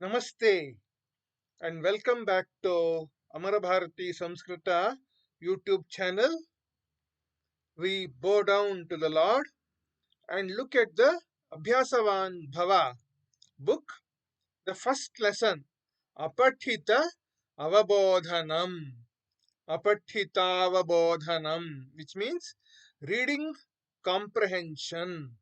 Namaste and welcome back to Amarabharati Samskrita YouTube channel. We bow down to the Lord and look at the Abhyasavan Bhava book, the first lesson, Apatthita Avabodhanam. Apatthita Avabodhanam, which means reading comprehension.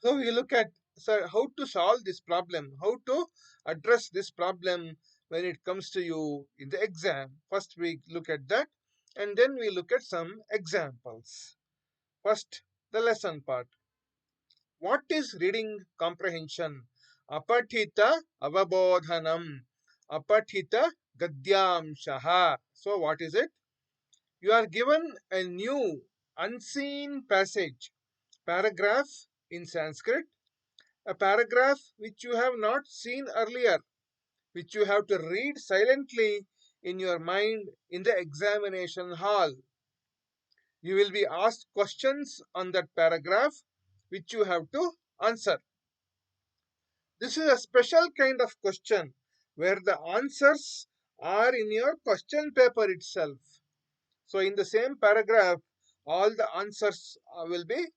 So we look at how to solve this problem, how to address this problem when it comes to you in the exam. First, we look at that, and then we look at some examples. First, the lesson part. What is reading comprehension? Apatita avabodhanam. Apatita gadyamshaha. So, what is it? You are given a new unseen passage, paragraph in Sanskrit, a paragraph which you have not seen earlier, which you have to read silently in your mind in the examination hall. You will be asked questions on that paragraph which you have to answer. This is a special kind of question where the answers are in your question paper itself. So, in the same paragraph, all the answers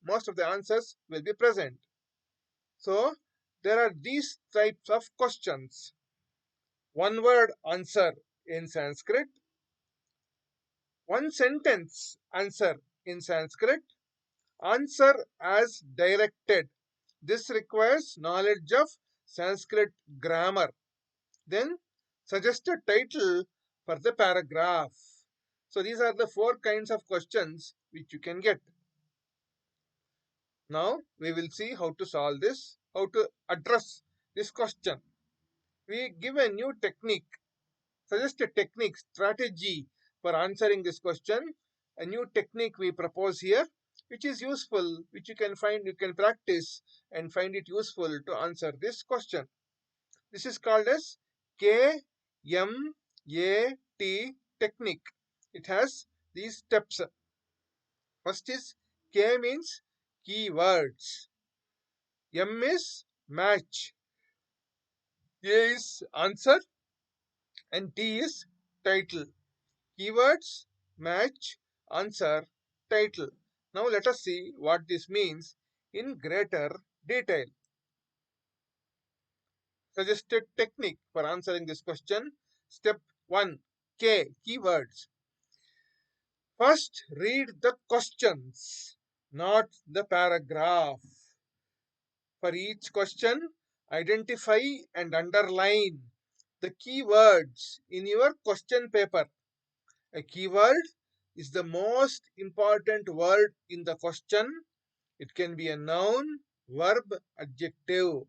most of the answers will be present. So, there are these types of questions. One word answer in Sanskrit, one sentence answer in Sanskrit, answer as directed. This requires knowledge of Sanskrit grammar. Then suggest a title for the paragraph. So these are the four kinds of questions which you can get. Now we will see how to solve this, how to address this question. We give a new technique, suggest a technique, strategy for answering this question. A new technique we propose here, which is useful, which you can practice and find it useful to answer this question. This is called as KMAT technique. It has these steps. First is K means keywords, M is match, A is answer, and T is title. Keywords, match, answer, title. Now let us see what this means in greater detail. Suggested technique for answering this question. Step 1. K. Keywords. First, read the questions, not the paragraph. For each question, identify and underline the keywords in your question paper. A keyword is the most important word in the question. It can be a noun, verb, adjective.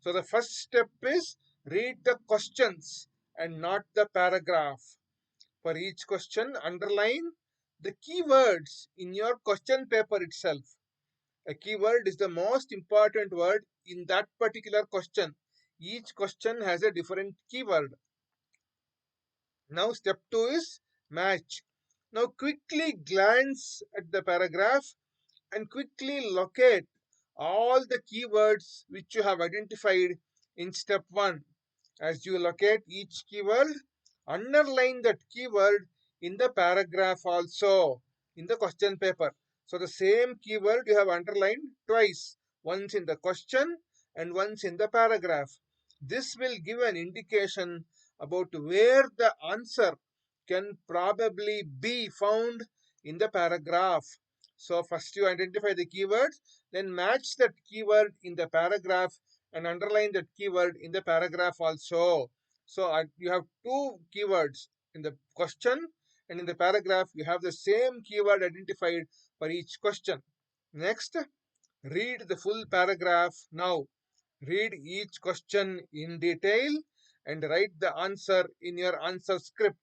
So the first step is read the questions and not the paragraph. For each question, underline the keywords in your question paper itself. A keyword is the most important word in that particular question. Each question has a different keyword. Now, step 2 is match. Now, quickly glance at the paragraph and quickly locate all the keywords which you have identified in step 1. As you locate each keyword, underline that keyword in the paragraph also, in the question paper. So the same keyword you have underlined twice, once in the question and once in the paragraph. This will give an indication about where the answer can probably be found in the paragraph. So first you identify the keywords, then match that keyword in the paragraph and underline that keyword in the paragraph also. So you have two keywords in the question, and in the paragraph you have the same keyword identified for each question. Next, read the full paragraph now. Read each question in detail and write the answer in your answer script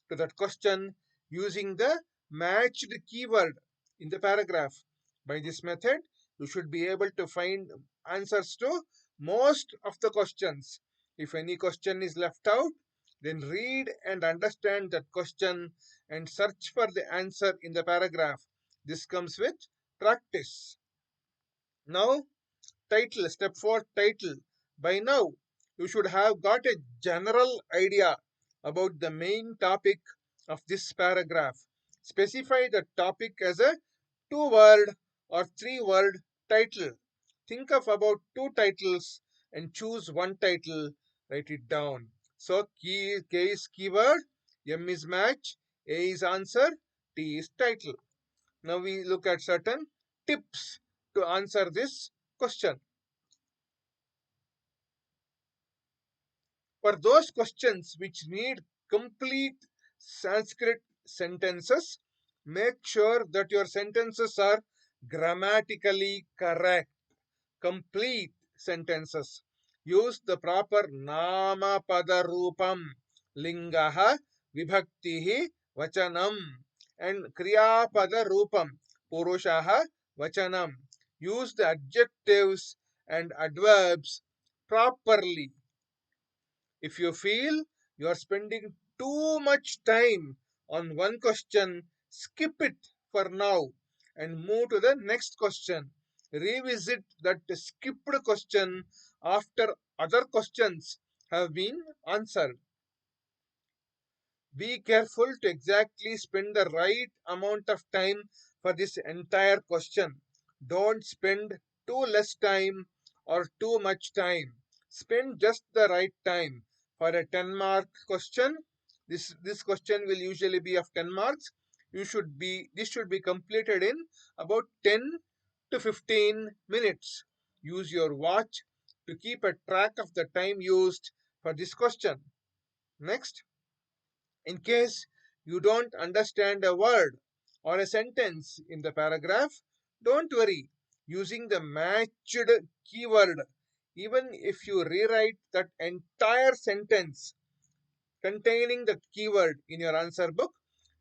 to that question using the matched keyword in the paragraph. By this method, you should be able to find answers to most of the questions. If any question is left out, then read and understand that question and search for the answer in the paragraph. This comes with practice. Now, title, step 4, title. By now, you should have got a general idea about the main topic of this paragraph. Specify the topic as a 2-word or 3-word title. Think of about 2 titles and choose one title. Write it down. So K is keyword, M is match, A is answer, T is title. Now we look at certain tips to answer this question. For those questions which need complete Sanskrit sentences, make sure that your sentences are grammatically correct. Complete sentences. Use the proper nama pada rupam, lingaha, vibhaktihi, vachanam, and kriya pada rupam, purushaha, vachanam. Use the adjectives and adverbs properly. If you feel you are spending too much time on one question, skip it for now and move to the next question. Revisit that skipped question after other questions have been answered. Be careful to exactly spend the right amount of time for this entire question. Don't spend too less time or too much time. Spend just the right time. For a 10-mark question, this question will usually be of 10 marks. This should be completed in about 10 to 15 minutes. Use your watch to keep a track of the time used for this question. Next, in case you don't understand a word or a sentence in the paragraph, don't worry. Using the matched keyword, even if you rewrite that entire sentence containing the keyword in your answer book,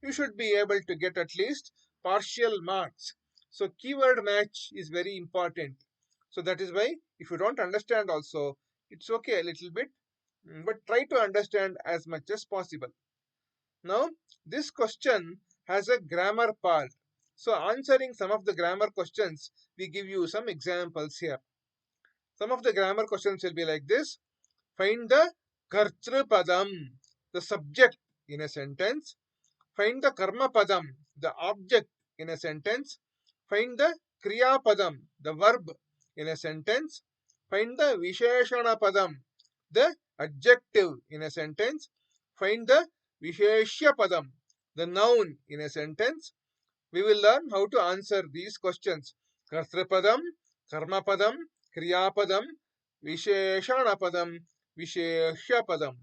you should be able to get at least partial marks. So keyword match is very important. So that is why if you don't understand also, it's okay a little bit, but try to understand as much as possible. Now, this question has a grammar part. So, answering some of the grammar questions, we give you some examples here. Some of the grammar questions will be like this. Find the kartrupadam, the subject in a sentence. Find the karmapadam, the object in a sentence. Find the kriyapadam, the verb in a sentence. Find the visheshanapadam, the adjective in a sentence. Find the visheshyapadam, the noun in a sentence. We will learn how to answer these questions. Kartrapadam, karmapadam, kriyapadam, visheshanapadam, visheshyapadam.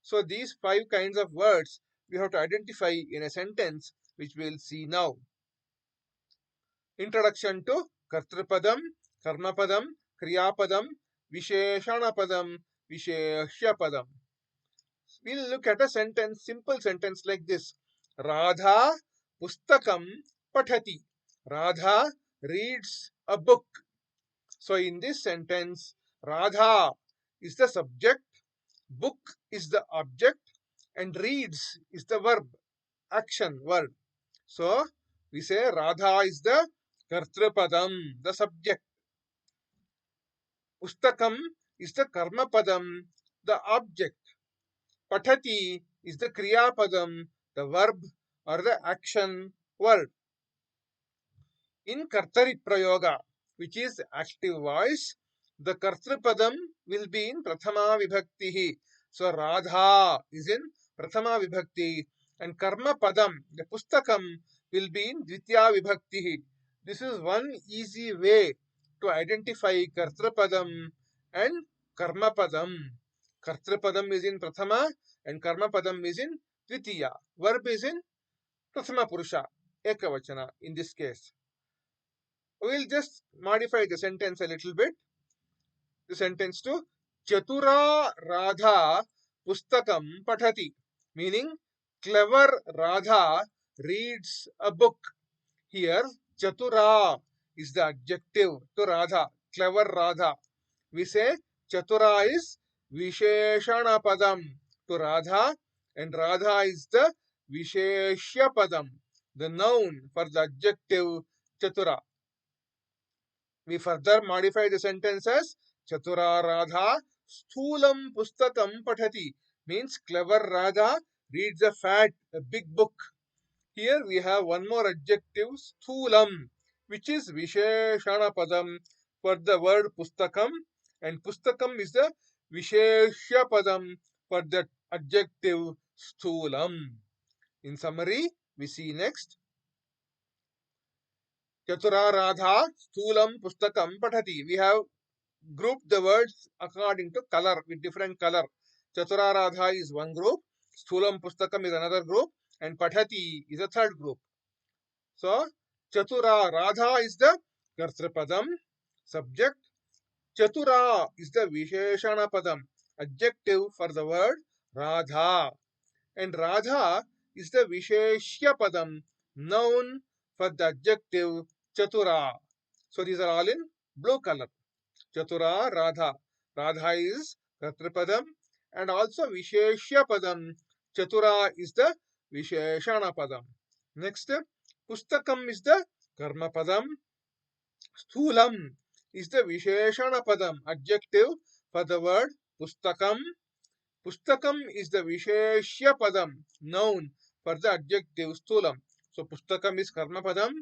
So these 5 kinds of words we have to identify in a sentence, which we will see now. Introduction to Kartrapadam, Karmapadam, Kriyapadam, Visheshanapadam, Visheshyapadam. We'll look at a sentence, simple sentence like this. Radha pustakam pathati. Radha reads a book. So in this sentence, Radha is the subject, book is the object, and reads is the verb, action word. So we say Radha is the Kartrapadam, the subject. Pustakam is the Karmapadam, the object. Pathati is the Kriyapadam, the verb or the action word. In Kartari Prayoga, which is active voice, the Kartrapadam will be in Prathama Vibhaktihi. So Radha is in Prathama Vibhakti and Karma Padam, the Pustakam, will be in Dvitya Vibhaktihi. This is one easy way to identify Kartrapadam and Karma Padam. Kartrapadam is in Prathama and Karma Padam is in Dvitiya. Verb is in Prathama Purusha, Ekavachana in this case. We'll just modify the sentence a little bit. The sentence to Chatura Radha Pustakam Pathati, meaning clever Radha reads a book. Here, Chatura is the adjective to Radha, clever Radha. We say Chatura is Visheshana Padam to Radha, and Radha is the Visheshya Padam, the noun for the adjective Chatura. We further modify the sentence as Chatura Radha sthulam pustakam pathati means clever Radha reads a big book. Here we have one more adjective, sthulam, which is Visheshana Padam for the word Pustakam, and Pustakam is the Visheshya Padam for the adjective sthulam. In summary, we see next. Chatura Radha sthulam Pustakam Pathati. We have grouped the words according to color with different color. Chatura Radha is one group, sthulam Pustakam is another group, and Pathati is a third group. So, Chatura Radha is the Kartrapadam, subject. Chatura is the Visheshana Padam, adjective for the word Radha. And Radha is the Visheshya Padam, noun for the adjective Chatura. So, these are all in blue color. Chatura Radha. Radha is Kartrapadam and also Visheshya Padam. Chatura is the Visheshana Padam. Next, Pustakam is the Karma Padam. Sthulam is the Visheshana Padam, adjective for the word Pustakam. Pustakam is the Visheshya Padam, noun for the adjective Sthulam. So Pustakam is Karma Padam,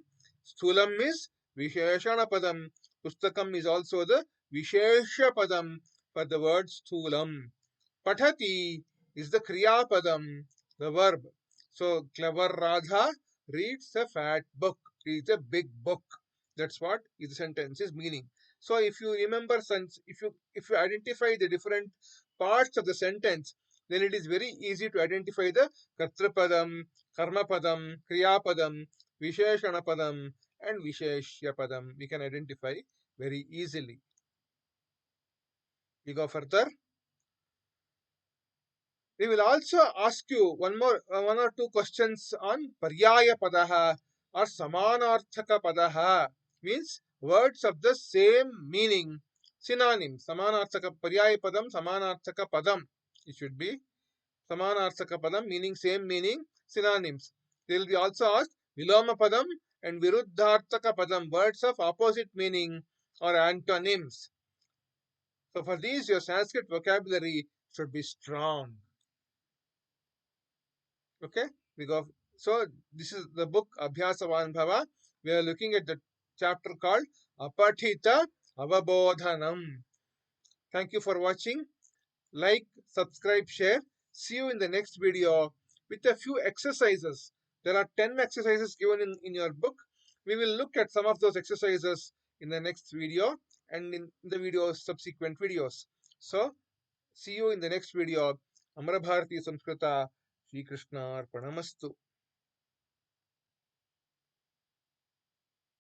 Sthulam is Visheshana Padam. Pustakam is also the Visheshya Padam for the word Sthulam. Pathati is the Kriya Padam, the verb. So clever Radha reads a fat book, reads a big book. That's what the sentence is meaning. So if you remember, if you identify the different parts of the sentence, then it is very easy to identify the Kartrapadam, Karmapadam, Kriyapadam, Visheshanapadam, and Visheshyapadam. We can identify very easily. We go further. We will also ask you one or two questions on Paryaya Padaha or Samanarthaka Padaha, means words of the same meaning, synonyms. Samanarthaka Paryaya Padam, Samanarthaka Padam. It should be Samanarthaka Padam, meaning same meaning, synonyms. They will be also asked Viloma Padam and Viruddharthaka Padam, words of opposite meaning or antonyms. So for these, your Sanskrit vocabulary should be strong. Okay, we go. So this is the book Abhyasavan Bhava. We are looking at the chapter called Apatita Avabodhanam. Thank you for watching. Like, subscribe, share. See you in the next video with a few exercises. There are 10 exercises given in your book. We will look at some of those exercises in the next video and in the subsequent videos. So see you in the next video. Amara Bharati Samskrita. Shri Krishna Arpanamastu.